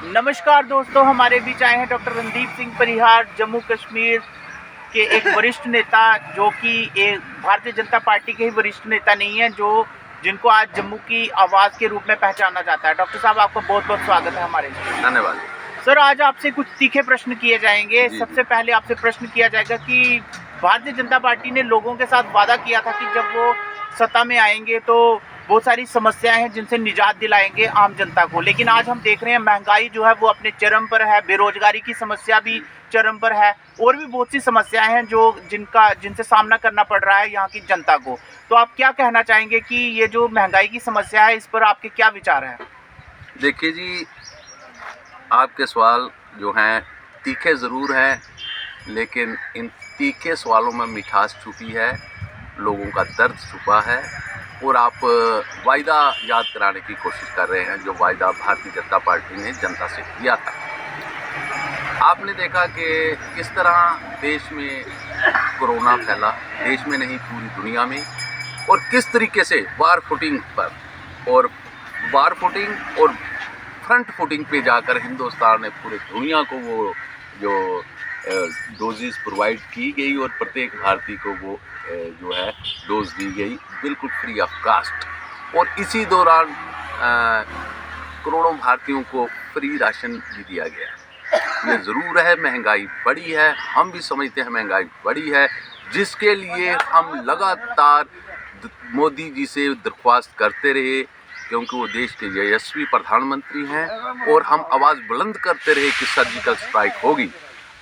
नमस्कार दोस्तों, हमारे बीच आए हैं डॉक्टर रणदीप सिंह परिहार, जम्मू कश्मीर के एक वरिष्ठ नेता, जो कि एक भारतीय जनता पार्टी के ही वरिष्ठ नेता नहीं है, जो जिनको आज जम्मू की आवाज़ के रूप में पहचाना जाता है। डॉक्टर साहब, आपका बहुत बहुत स्वागत है हमारे इसमें। धन्यवाद सर, आज आपसे कुछ तीखे प्रश्न किए जाएंगे। जी। सबसे पहले आपसे प्रश्न किया जाएगा कि भारतीय जनता पार्टी ने लोगों के साथ वादा किया था कि जब वो सत्ता में आएंगे तो बहुत सारी समस्याएं हैं जिनसे निजात दिलाएंगे आम जनता को, लेकिन आज हम देख रहे हैं महंगाई जो है वो अपने चरम पर है, बेरोजगारी की समस्या भी चरम पर है, और भी बहुत सी समस्याएं हैं जो जिनसे सामना करना पड़ रहा है यहाँ की जनता को। तो आप क्या कहना चाहेंगे कि ये जो महंगाई की समस्या है, इस पर आपके क्या विचार हैं? देखिए जी, आपके सवाल जो हैं तीखे ज़रूर हैं, लेकिन इन तीखे सवालों में मिठास छुपी है, लोगों का दर्द छुपा है, और आप वायदा याद कराने की कोशिश कर रहे हैं जो वायदा भारतीय जनता पार्टी ने जनता से किया था। आपने देखा कि किस तरह देश में कोरोना फैला, देश में नहीं पूरी दुनिया में, और किस तरीके से वार फुटिंग और फ्रंट फुटिंग पे जाकर हिंदुस्तान ने पूरे दुनिया को वो जो डोजेस प्रोवाइड की गई और प्रत्येक भारतीय को वो जो है डोज दी गई बिल्कुल फ्री ऑफ कास्ट। और इसी दौरान करोड़ों भारतीयों को फ्री राशन भी दिया गया। ये ज़रूर है, महंगाई बढ़ी है, हम भी समझते हैं महंगाई बढ़ी है, जिसके लिए हम लगातार मोदी जी से दरख्वास्त करते रहे, क्योंकि वो देश के यशस्वी प्रधानमंत्री हैं, और हम आवाज़ बुलंद करते रहे कि सर्जिकल स्ट्राइक होगी।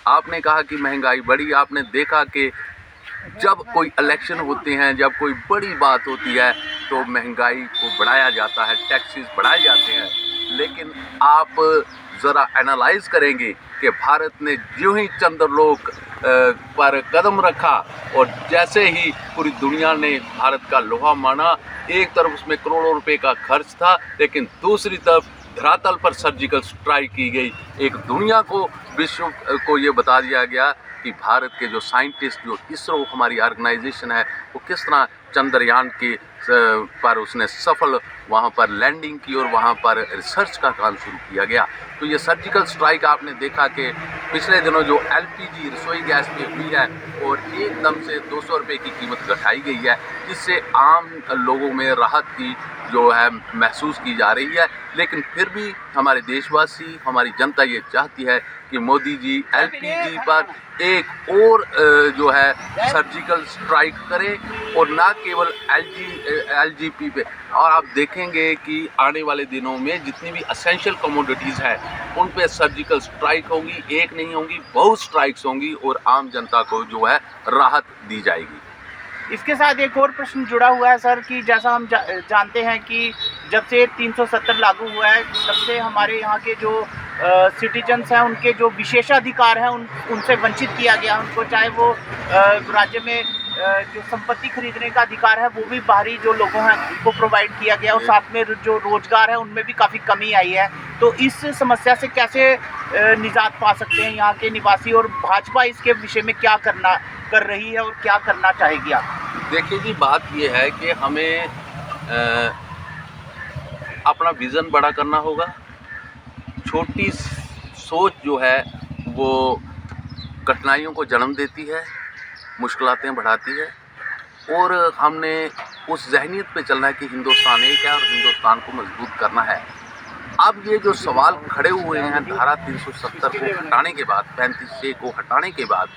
आपने कहा कि महंगाई बढ़ी, आपने देखा कि जब कोई इलेक्शन होते हैं, जब कोई बड़ी बात होती है तो महंगाई को बढ़ाया जाता है, टैक्सेस बढ़ाए जाते हैं, लेकिन आप ज़रा एनालाइज करेंगे कि भारत ने जो ही चंद्रलोक पर कदम रखा और जैसे ही पूरी दुनिया ने भारत का लोहा माना, एक तरफ उसमें करोड़ों रुपए का खर्च था, लेकिन दूसरी तरफ धरातल पर सर्जिकल स्ट्राइक की गई। एक दुनिया को, विश्व को ये बता दिया गया कि भारत के जो साइंटिस्ट, जो इसरो हमारी ऑर्गेनाइजेशन है, वो किस तरह चंद्रयान के पर उसने सफल वहाँ पर लैंडिंग की और वहाँ पर रिसर्च का काम शुरू किया गया। तो ये सर्जिकल स्ट्राइक आपने देखा कि पिछले दिनों जो LPG रसोई गैस पे हुई है और एकदम से 200 रुपये की कीमत घटाई गई है, जिससे आम लोगों में राहत की जो है महसूस की जा रही है। लेकिन फिर भी हमारे देशवासी, हमारी जनता ये चाहती है कि मोदी जी LPG पर एक और जो है सर्जिकल स्ट्राइक करें, और ना केवल LGP पे। और आप देखेंगे कि आने वाले दिनों में जितनी भी असेंशियल कमोडिटीज़ हैं उन पे सर्जिकल स्ट्राइक होगी, एक नहीं होंगी, बहुत स्ट्राइक्स होंगी, और आम जनता को जो है राहत दी जाएगी। इसके साथ एक और प्रश्न जुड़ा हुआ है सर, कि जैसा हम जानते हैं कि जब से 370 लागू हुआ है, तब से हमारे यहाँ के जो सिटीजन्स हैं, उनके जो विशेषाधिकार हैं उनसे वंचित किया गया उनको, चाहे वो राज्य में जो संपत्ति खरीदने का अधिकार है वो भी बाहरी जो लोगों हैं उनको प्रोवाइड किया गया, और साथ में जो रोजगार है उनमें भी काफ़ी कमी आई है। तो इस समस्या से कैसे निजात पा सकते हैं यहाँ के निवासी, और भाजपा इसके विषय में क्या कर रही है और क्या करना चाहेगी आप? देखिए जी, बात ये है कि हमें अपना विज़न बड़ा करना होगा। छोटी सोच जो है वो कठिनाइयों को जन्म देती है, मुश्किलातें बढ़ाती है, और हमने उस ज़हनियत पे चलना है कि हिंदुस्तान एक है और हिंदुस्तान को मजबूत करना है। अब ये जो सवाल खड़े हुए हैं धारा 370 को हटाने के बाद, 35A को हटाने के बाद,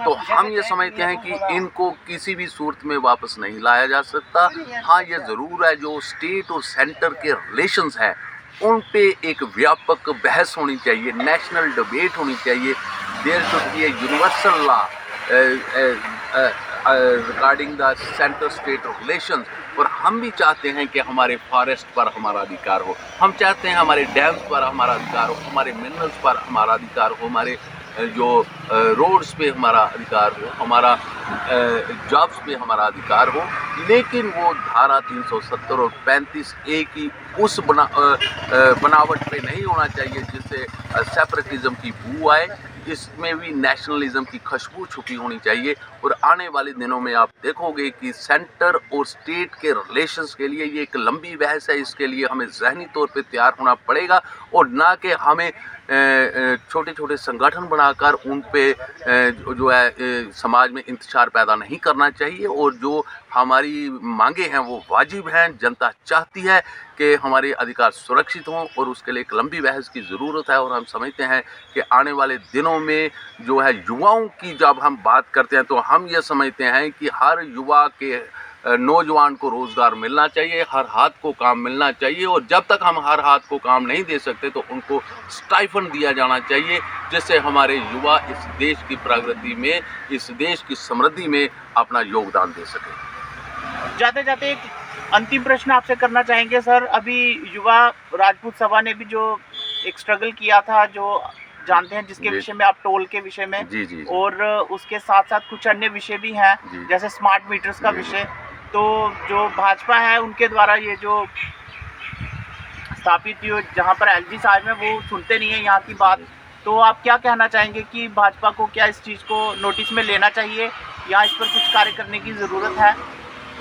तो हम ये समझते हैं कि इनको किसी भी सूरत में वापस नहीं लाया जा सकता। हाँ, ये ज़रूर है जो स्टेट और सेंटर के रिलेशंस हैं उन पे एक व्यापक बहस होनी चाहिए, नेशनल डिबेट होनी चाहिए। There should be a universal law regarding the centre state relations. और हम भी चाहते हैं कि हमारे फॉरेस्ट पर हमारा अधिकार हो, हम चाहते हैं हमारे डैम्स पर हमारा अधिकार हो, हमारे मिनरल्स पर हमारा अधिकार हो, हमारे जो रोड्स पे हमारा अधिकार हो, हमारा जॉब्स पे हमारा अधिकार हो। लेकिन वो धारा 370 और 35A की उस बनावट पे नहीं होना चाहिए जिससे सेपरेटिज्म की बू आए, इसमें भी नेशनलिज्म की खुशबू छुपी होनी चाहिए। और आने वाले दिनों में आप देखोगे कि सेंटर और स्टेट के रिलेशंस के लिए ये एक लंबी बहस है। इसके लिए हमें ज़हनी तौर पे तैयार होना पड़ेगा और ना कि हमें छोटे छोटे संगठन बनाकर उन पे जो है समाज में इंतशार पैदा नहीं करना चाहिए। और जो हमारी मांगे हैं वो वाजिब हैं। जनता चाहती है कि हमारे अधिकार सुरक्षित हों और उसके लिए एक लंबी बहस की ज़रूरत है। और हम समझते हैं कि आने वाले दिनों में जो है युवाओं की जब हम बात करते हैं तो हम ये समझते हैं कि हर युवा के नौजवान को रोज़गार मिलना चाहिए, हर हाथ को काम मिलना चाहिए। और जब तक हम हर हाथ को काम नहीं दे सकते तो उनको स्टाइफंड दिया जाना चाहिए, जिससे हमारे युवा इस देश की प्रगति में, इस देश की समृद्धि में अपना योगदान दे सके। जाते जाते एक अंतिम प्रश्न आपसे करना चाहेंगे सर। अभी युवा राजपूत सभा ने भी जो एक स्ट्रगल किया था, जो जानते हैं, जिसके विषय में आप टोल के विषय में जी। और उसके साथ साथ कुछ अन्य विषय भी हैं, जैसे स्मार्ट मीटर्स का विषय। तो जो भाजपा है उनके द्वारा ये जो स्थापित हुई, जहाँ पर एलजी साहब में वो सुनते नहीं है यहाँ की बात, तो आप क्या कहना चाहेंगे कि भाजपा को क्या इस चीज़ को नोटिस में लेना चाहिए या इस पर कुछ कार्य करने की ज़रूरत है?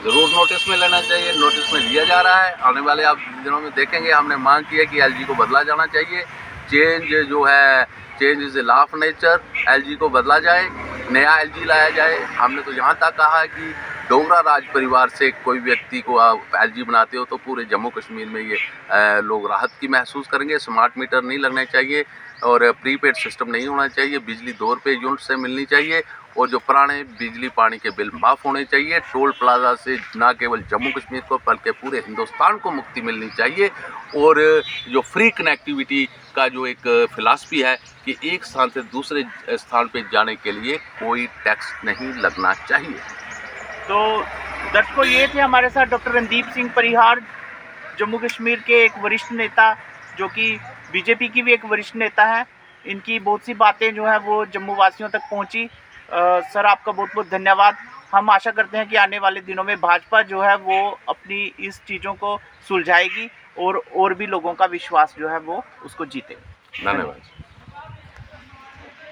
ज़रूर नोटिस में लेना चाहिए, नोटिस में लिया जा रहा है। आने वाले आप दिनों में देखेंगे, हमने मांग की है कि एलजी को बदला जाना चाहिए। चेंज जो है, change is a law of nature. LG को बदला जाए, नया एलजी लाया जाए। हमने तो यहाँ तक कहा है कि डोगरा राज परिवार से कोई व्यक्ति को आप एलजी बनाते हो तो पूरे जम्मू कश्मीर में ये लोग राहत की महसूस करेंगे। स्मार्ट मीटर नहीं लगने चाहिए और प्रीपेड सिस्टम नहीं होना चाहिए। बिजली 2 रुपये यूनिट से मिलनी चाहिए और जो पुराने बिजली पानी के बिल माफ़ होने चाहिए। टोल प्लाजा से न केवल जम्मू कश्मीर को बल्कि पूरे हिंदुस्तान को मुक्ति मिलनी चाहिए। और जो फ्री कनेक्टिविटी का जो एक फ़िलासफ़ी है कि एक स्थान से दूसरे स्थान पे जाने के लिए कोई टैक्स नहीं लगना चाहिए। तो दर्शकों, ये थे हमारे साथ डॉक्टर रणदीप सिंह परिहार, जम्मू कश्मीर के एक वरिष्ठ नेता, जो कि बीजेपी की भी एक वरिष्ठ नेता है। इनकी बहुत सी बातें जो है वो जम्मू वासियों तक पहुंची। सर, आपका बहुत बहुत धन्यवाद। हम आशा करते हैं कि आने वाले दिनों में भाजपा जो है वो अपनी इस चीज़ों को सुलझाएगी और भी लोगों का विश्वास जो है वो उसको जीतेगी। धन्यवाद।